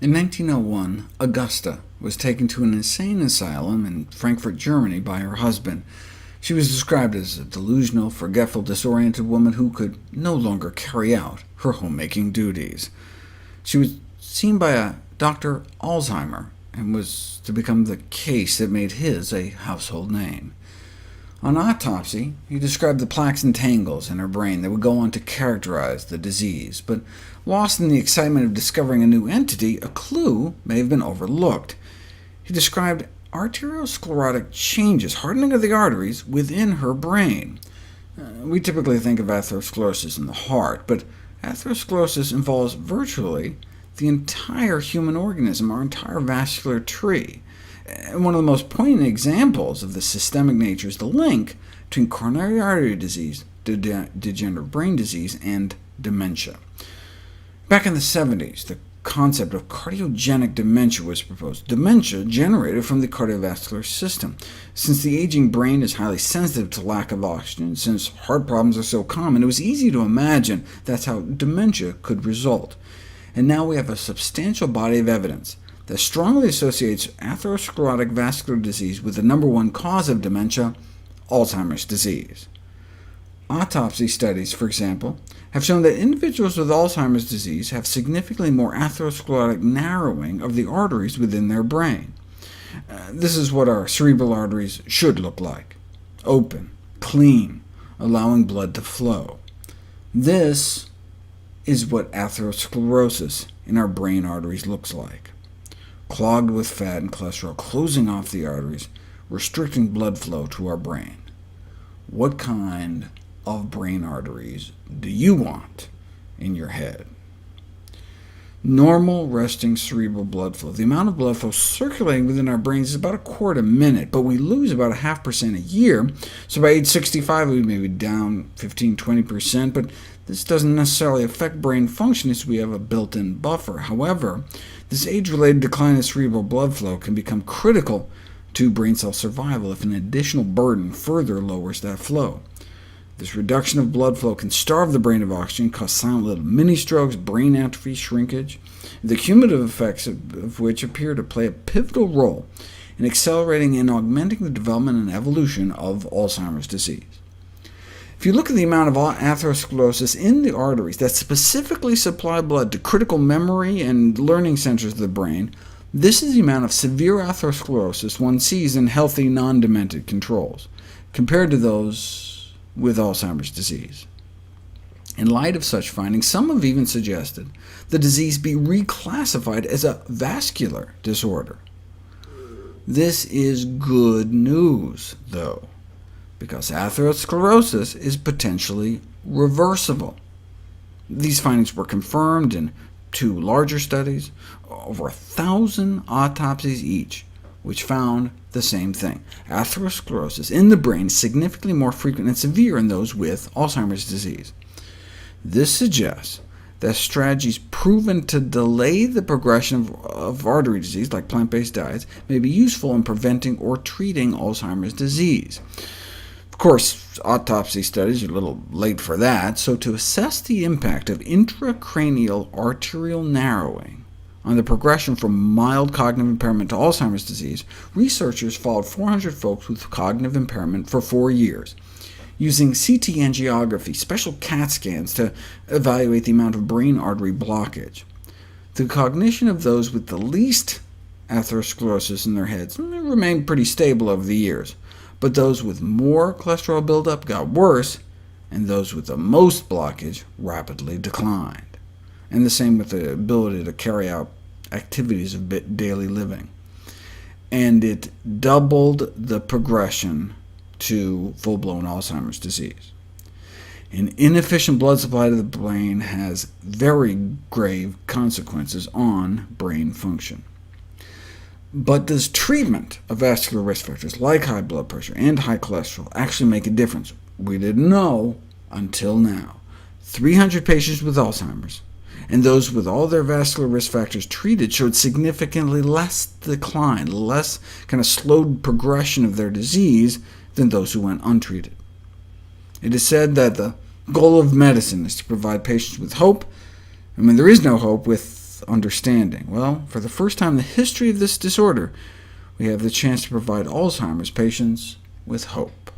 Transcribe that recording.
In 1901, Augusta was taken to an insane asylum in Frankfurt, Germany by her husband. She was described as a delusional, forgetful, disoriented woman who could no longer carry out her homemaking duties. She was seen by a Dr. Alzheimer, and was to become the case that made his a household name. On autopsy, he described the plaques and tangles in her brain that would go on to characterize the disease, but lost in the excitement of discovering a new entity, a clue may have been overlooked. He described arteriosclerotic changes, hardening of the arteries, within her brain. We typically think of atherosclerosis in the heart, but atherosclerosis involves virtually the entire human organism, our entire vascular tree. And one of the most poignant examples of the systemic nature is the link between coronary artery disease, degenerative brain disease, and dementia. Back in the 70s, the concept of cardiogenic dementia was proposed. Dementia generated from the cardiovascular system. Since the aging brain is highly sensitive to lack of oxygen, since heart problems are so common, it was easy to imagine that's how dementia could result. And now we have a substantial body of evidence that strongly associates atherosclerotic vascular disease with the #1 cause of dementia, Alzheimer's disease. Autopsy studies, for example, have shown that individuals with Alzheimer's disease have significantly more atherosclerotic narrowing of the arteries within their brain. This is what our cerebral arteries should look like: open, clean, allowing blood to flow. This is what atherosclerosis in our brain arteries looks like: clogged with fat and cholesterol, closing off the arteries, restricting blood flow to our brain. What kind of brain arteries do you want in your head? Normal resting cerebral blood flow. The amount of blood flow circulating within our brains is about a quart a minute, but we lose about 0.5% a year, so by age 65 we may be down 15–20%, but this doesn't necessarily affect brain function, as we have a built-in buffer. However, this age-related decline in cerebral blood flow can become critical to brain cell survival if an additional burden further lowers that flow. This reduction of blood flow can starve the brain of oxygen, cause silent little mini-strokes, brain atrophy, shrinkage, the cumulative effects of which appear to play a pivotal role in accelerating and augmenting the development and evolution of Alzheimer's disease. If you look at the amount of atherosclerosis in the arteries that specifically supply blood to critical memory and learning centers of the brain, this is the amount of severe atherosclerosis one sees in healthy, non-demented controls, compared to those with Alzheimer's disease. In light of such findings, some have even suggested the disease be reclassified as a vascular disorder. This is good news, though, because atherosclerosis is potentially reversible. These findings were confirmed in 2 larger studies, over 1,000 autopsies each, which found the same thing: atherosclerosis in the brain is significantly more frequent and severe in those with Alzheimer's disease. This suggests that strategies proven to delay the progression of artery disease, like plant-based diets, may be useful in preventing or treating Alzheimer's disease. Of course, autopsy studies are a little late for that, so to assess the impact of intracranial arterial narrowing on the progression from mild cognitive impairment to Alzheimer's disease, researchers followed 400 folks with cognitive impairment for 4 years, using CT angiography, special CAT scans, to evaluate the amount of brain artery blockage. The cognition of those with the least atherosclerosis in their heads remained pretty stable over the years, but those with more cholesterol buildup got worse, and those with the most blockage rapidly declined. And the same with the ability to carry out activities of daily living. And it doubled the progression to full-blown Alzheimer's disease. An inefficient blood supply to the brain has very grave consequences on brain function. But does treatment of vascular risk factors like high blood pressure and high cholesterol actually make a difference? We didn't know until now. 300 patients with Alzheimer's, and those with all their vascular risk factors treated showed significantly less decline, less kind of slowed progression of their disease than those who went untreated. It is said that the goal of medicine is to provide patients with hope, and when there is no hope, with with understanding? Well, for the first time in the history of this disorder, we have the chance to provide Alzheimer's patients with hope.